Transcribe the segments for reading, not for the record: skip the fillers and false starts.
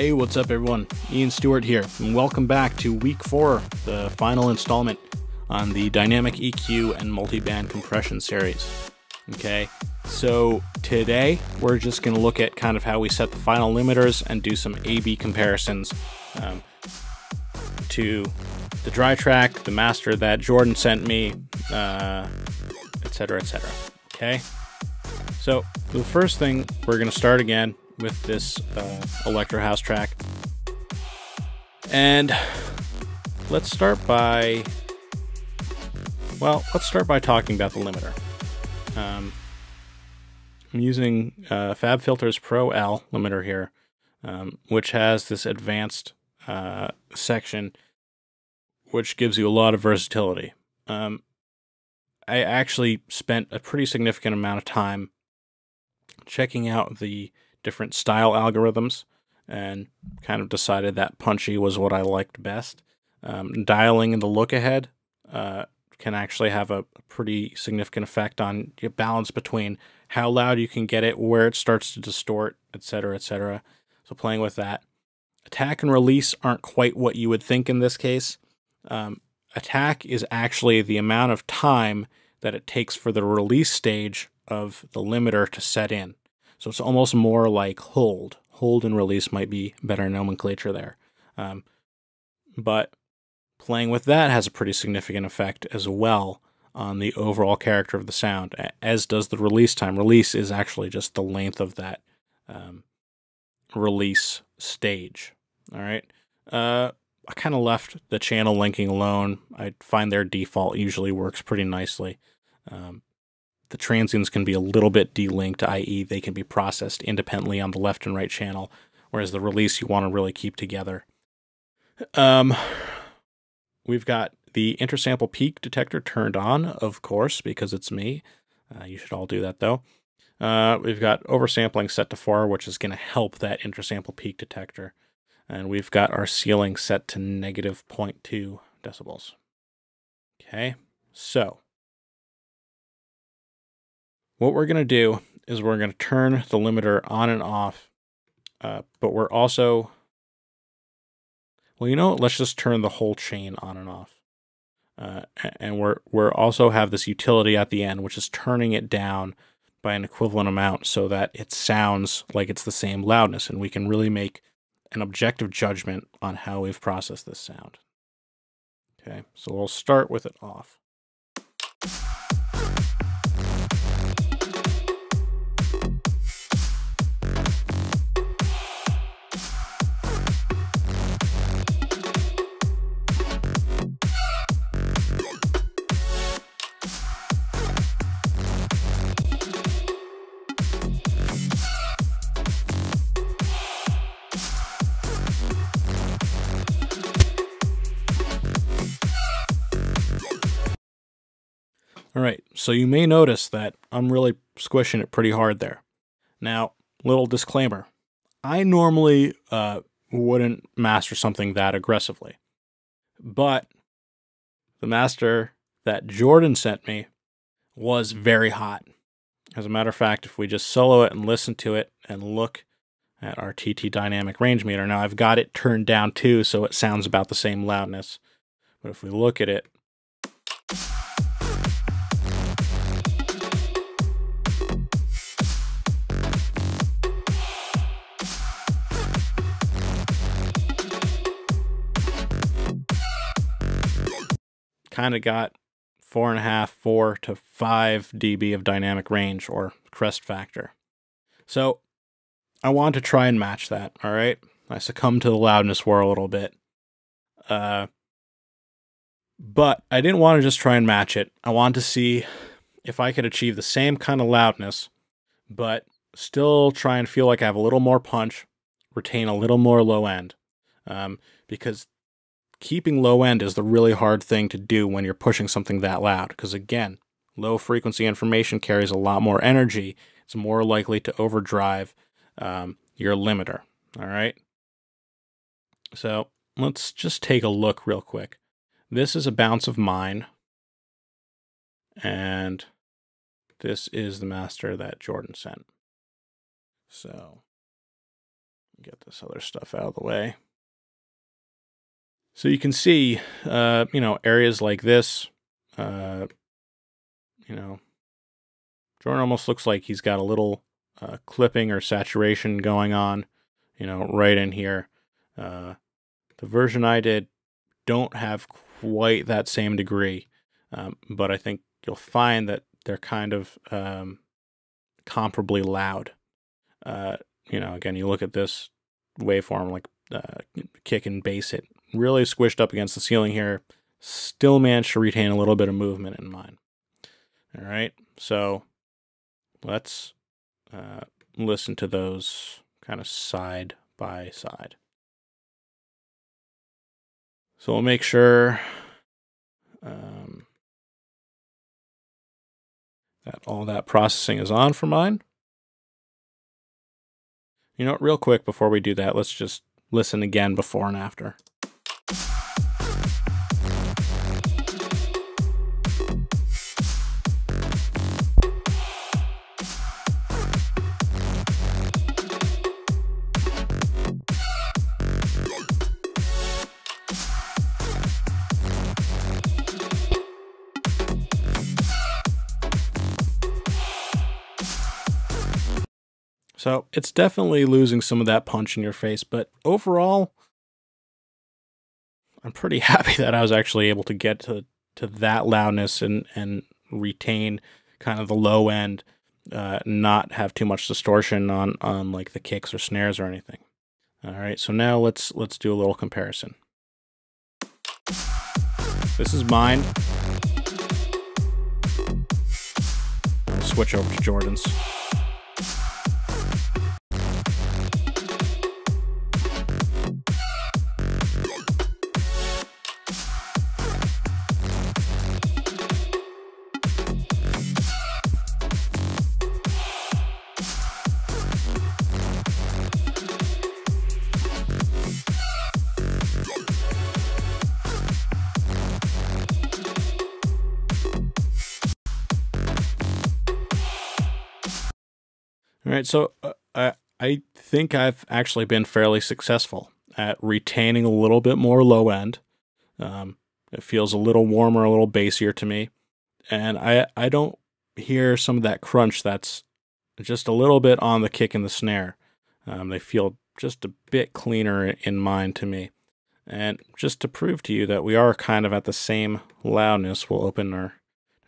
Hey, what's up everyone? Ian Stewart here, and welcome back to week 4, the final installment on the Dynamic EQ and Multiband Compression series. Okay, so today we're just going to look at kind of how we set the final limiters and do some A/B comparisons to the dry track, the master that Jordan sent me, etc, etc. Okay, so the first thing, we're going to start again with this Electro House track, and let's start by talking about the limiter. I'm using FabFilter's Pro L limiter here, which has this advanced section which gives you a lot of versatility. I actually spent a pretty significant amount of time checking out the different style algorithms and kind of decided that punchy was what I liked best. Dialing in the look ahead can actually have a pretty significant effect on your balance between how loud you can get it, where it starts to distort, etc, etc. So playing with that. Attack and release aren't quite what you would think in this case. Attack is actually the amount of time that it takes for the release stage of the limiter to set in. So it's almost more like hold. Hold and release might be better nomenclature there. But playing with that has a pretty significant effect as well on the overall character of the sound, as does the release time. Release is actually just the length of that release stage. All right. I kind of left the channel linking alone. I find their default usually works pretty nicely. The transients can be a little bit delinked, i.e. they can be processed independently on the left and right channel, whereas the release you want to really keep together. We've got the intersample peak detector turned on, of course, because it's me. You should all do that, though. We've got oversampling set to 4, which is going to help that intersample peak detector. And we've got our ceiling set to negative 0.2 decibels. Okay, so what we're going to do is we're going to turn the limiter on and off, but we're also, well, you know what? Let's just turn the whole chain on and off. And we're also have this utility at the end, which is turning it down by an equivalent amount so that it sounds like it's the same loudness, and we can really make an objective judgment on how we've processed this sound. Okay, so we'll start with it off. All right, so you may notice that I'm really squishing it pretty hard there. Now, little disclaimer. I normally wouldn't master something that aggressively, but the master that Jordan sent me was very hot. As a matter of fact, if we just solo it and listen to it and look at our TT dynamic range meter, now I've got it turned down too, so it sounds about the same loudness. But if we look at it, kind of got 4 to 5 dB of dynamic range or crest factor. So I want to try and match that, all right? I succumbed to the loudness war a little bit. But I didn't want to just try and match it. I wanted to see if I could achieve the same kind of loudness, but still try and feel like I have a little more punch, retain a little more low end. Because keeping low end is the really hard thing to do when you're pushing something that loud. Because again, low frequency information carries a lot more energy. It's more likely to overdrive your limiter. All right. So let's just take a look real quick. This is a bounce of mine, and this is the master that Jordan sent. So Get this other stuff out of the way. So you can see, you know, areas like this, you know, Jordan almost looks like he's got a little clipping or saturation going on, you know, right in here. The version I did don't have quite that same degree, but I think you'll find that they're kind of comparably loud. You know, again, you look at this waveform, like kick and bass it really squished up against the ceiling here, still managed to retain a little bit of movement in mine. All right, so let's listen to those kind of side by side. So we'll make sure that all that processing is on for mine. You know, real quick before we do that, let's just listen again before and after. So it's definitely losing some of that punch in your face, but overall, I'm pretty happy that I was actually able to get to that loudness and retain kind of the low end, not have too much distortion on like the kicks or snares or anything. All right, so now let's do a little comparison. This is mine. I'll switch over to Jordan's. All right, so I think I've actually been fairly successful at retaining a little bit more low end. It feels a little warmer, a little bassier to me. And I don't hear some of that crunch that's just a little bit on the kick and the snare. They feel just a bit cleaner in mine to me. And just to prove to you that we are kind of at the same loudness, we'll open our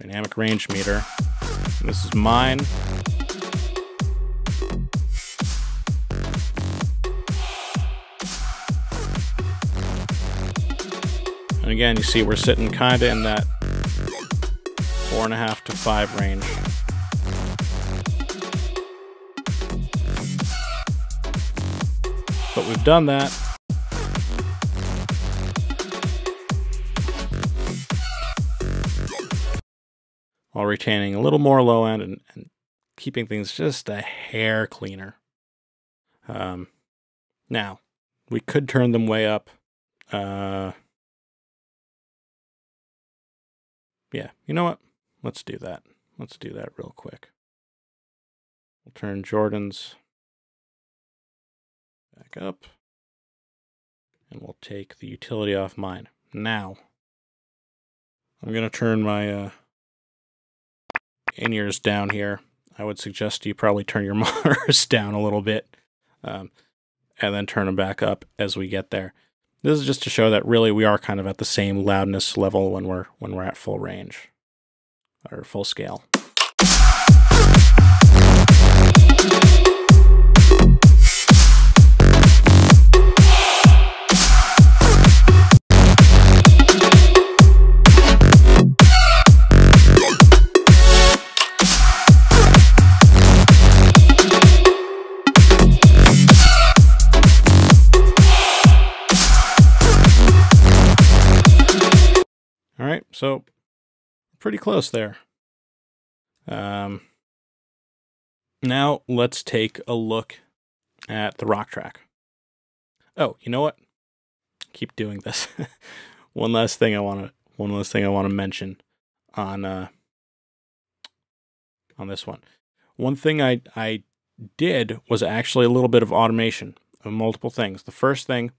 dynamic range meter. And this is mine. And again, you see we're sitting kind of in that 4.5 to 5 range. But we've done that. While retaining a little more low end and keeping things just a hair cleaner. Now, we could turn them way up. Yeah, you know what? Let's do that. Let's do that real quick. We'll turn Jordan's back up. And we'll take the utility off mine. Now, I'm going to turn my in-ears down here. I would suggest you probably turn your monitors down a little bit. And then turn them back up as we get there. This is just to show that really we are kind of at the same loudness level when we're at full range or full scale. All right, so pretty close there. Now let's take a look at the rock track. Oh, you know what? Keep doing this. One last thing I want to mention on this one. One thing I did was actually a little bit of automation. multiple things. The first thing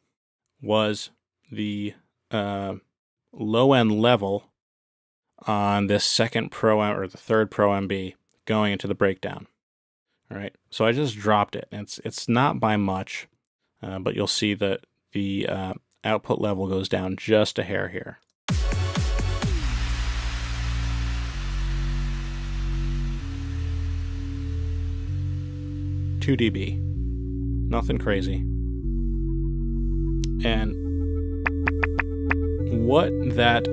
was the low end level on this second Pro or the third Pro MB going into the breakdown. All right, so I just dropped it. It's not by much, but you'll see that the output level goes down just a hair here. Two dB, nothing crazy. And what that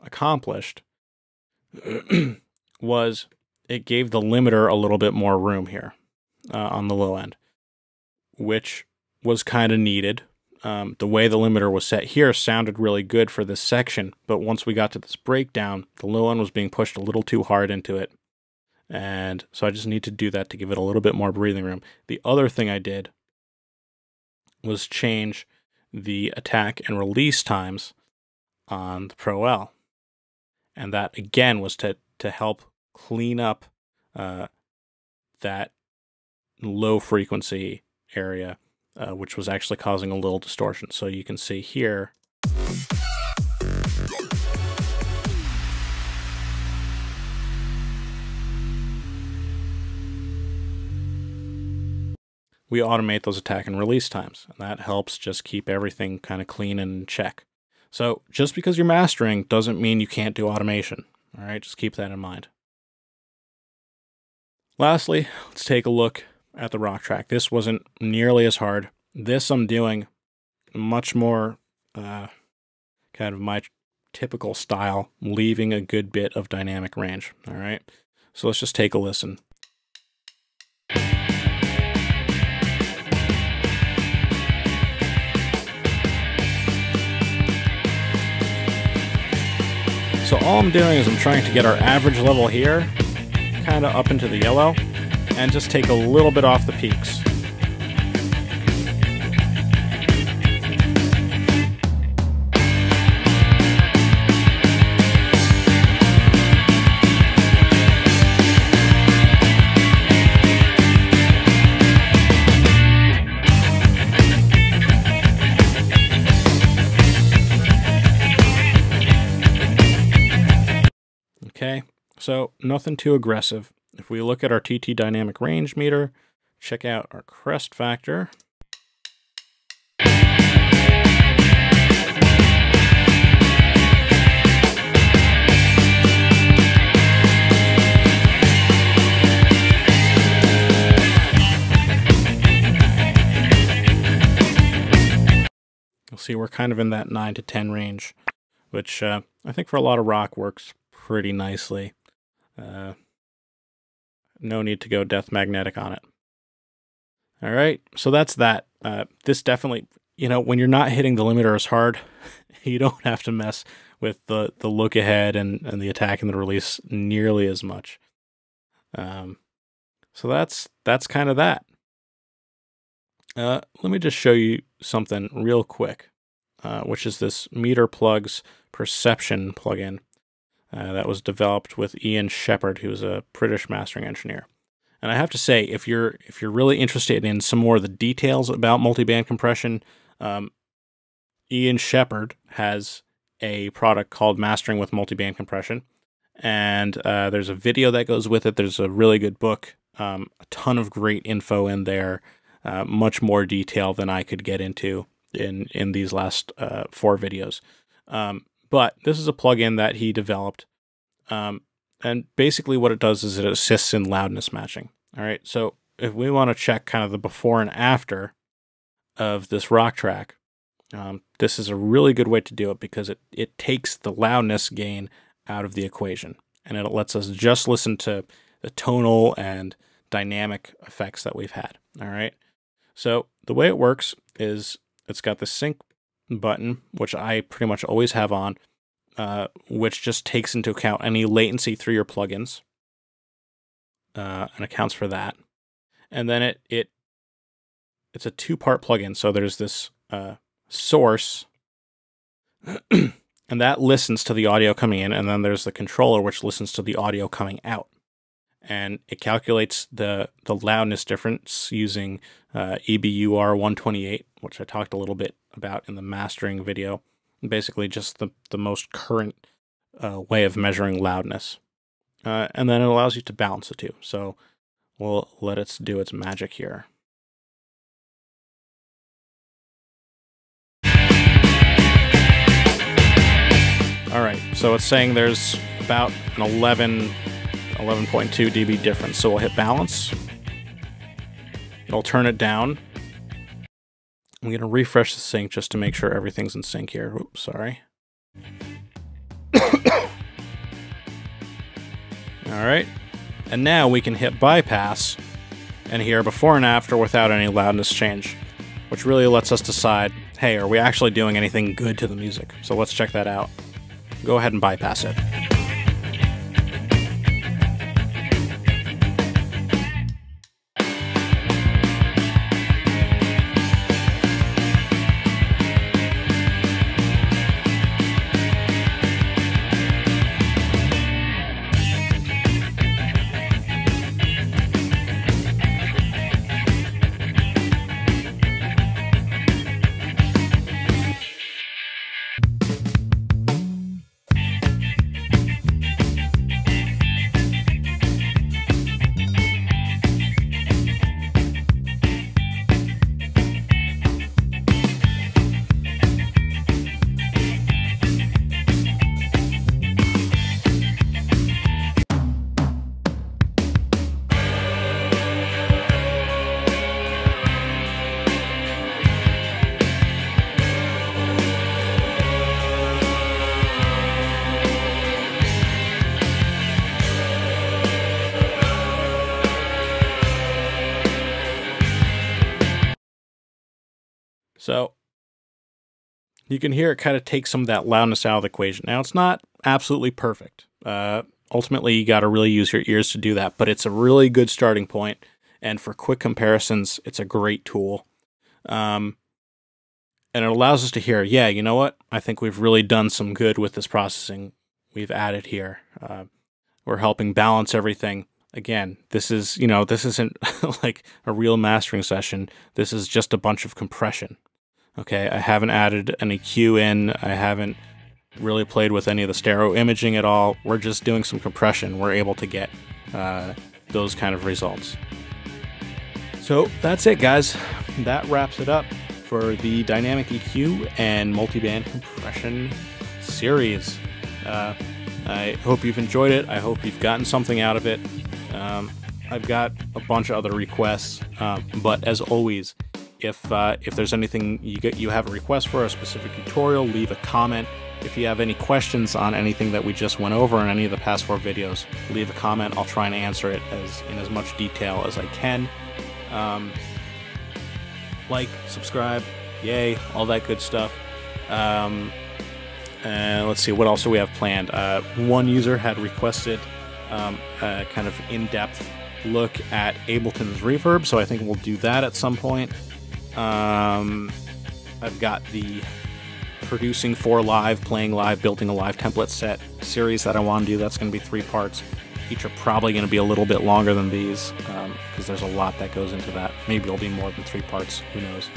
accomplished was it gave the limiter a little bit more room here on the low end, which was kind of needed. The way the limiter was set here sounded really good for this section, but once we got to this breakdown, the low end was being pushed a little too hard into it. And so I just need to do that to give it a little bit more breathing room. The other thing I did was change the attack and release times on the Pro L. And that, again, was to help clean up that low frequency area, which was actually causing a little distortion. So you can see here, we automate those attack and release times, and that helps just keep everything kind of clean and in check. So just because you're mastering doesn't mean you can't do automation. All right, just keep that in mind. Lastly, let's take a look at the rock track. This wasn't nearly as hard. This I'm doing much more kind of my typical style, leaving a good bit of dynamic range. All right, so let's just take a listen. So all I'm doing is I'm trying to get our average level here kind of up into the yellow and just take a little bit off the peaks. Okay, so nothing too aggressive. If we look at our TT dynamic range meter, check out our crest factor. You'll see we're kind of in that 9 to 10 range, which I think for a lot of rock works pretty nicely. No need to go death magnetic on it. All right, so that's that. This definitely, you know, when you're not hitting the limiter as hard, you don't have to mess with the look ahead and the attack and the release nearly as much. So that's kind of that. Let me just show you something real quick, which is this MeterPlugs Perception plugin. That was developed with Ian Shepherd, who's a British mastering engineer. And I have to say, if you're really interested in some more of the details about multiband compression, Ian Shepherd has a product called Mastering with Multiband Compression, and there's a video that goes with it. There's a really good book, a ton of great info in there, much more detail than I could get into in these last 4 videos. But this is a plugin that he developed, and basically what it does is it assists in loudness matching. All right, so if we want to check kind of the before and after of this rock track, this is a really good way to do it because it takes the loudness gain out of the equation, and it lets us just listen to the tonal and dynamic effects that we've had. All right, so the way it works is it's got the sync button, which I pretty much always have on, which just takes into account any latency through your plugins and accounts for that. And then it's a 2-part plugin. So there's this source, and that listens to the audio coming in, and then there's the controller, which listens to the audio coming out. and it calculates the loudness difference using EBUR 128, which I talked a little bit about in the mastering video. Basically just the most current way of measuring loudness. And then it allows you to balance the two. So we'll let it do its magic here. All right, so it's saying there's about an 11.2 dB difference. So we'll hit balance. It'll turn it down. I'm going to refresh the sync just to make sure everything's in sync here. Oops, sorry. All right, and now we can hit bypass and hear before and after without any loudness change, which really lets us decide, hey, are we actually doing anything good to the music? So let's check that out. Go ahead and bypass it. So you can hear it kind of take some of that loudness out of the equation. Now, it's not absolutely perfect. Ultimately, you got to really use your ears to do that, but it's a really good starting point. And for quick comparisons, it's a great tool. And it allows us to hear, yeah, you know what? I think we've really done some good with this processing we've added here. We're helping balance everything. Again, this is, this isn't like a real mastering session. This is just a bunch of compression. Okay, I haven't added any EQ in. I haven't really played with any of the stereo imaging at all. We're just doing some compression. We're able to get those kind of results. So that's it, guys. That wraps it up for the dynamic EQ and multiband compression series. I hope you've enjoyed it. I hope you've gotten something out of it. I've got a bunch of other requests, but as always, if there's anything you have a request for, a specific tutorial, leave a comment. If you have any questions on anything that we just went over in any of the past 4 videos, leave a comment. I'll try and answer it in as much detail as I can. Like, subscribe, yay, all that good stuff. And let's see, what else do we have planned? One user had requested a kind of in-depth look at Ableton's reverb, so I think we'll do that at some point. I've got the producing for live, playing live, building a live template set series that I want to do. That's going to be 3 parts. Each are probably going to be a little bit longer than these because there's a lot that goes into that. Maybe it'll be more than 3 parts. Who knows?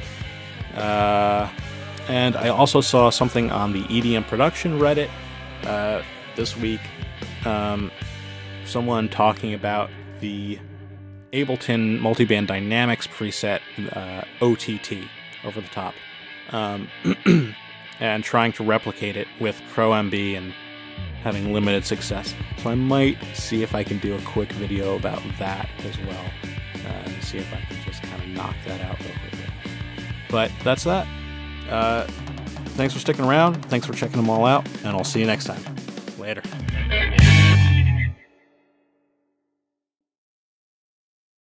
And I also saw something on the EDM production Reddit this week. Someone talking about the Ableton Multiband Dynamics preset OTT over the top, and trying to replicate it with Pro MB and having limited success. So I might see if I can do a quick video about that as well, and see if I can just kind of knock that out real quickly. But that's that. Thanks for sticking around. Thanks for checking them all out, and I'll see you next time. Later.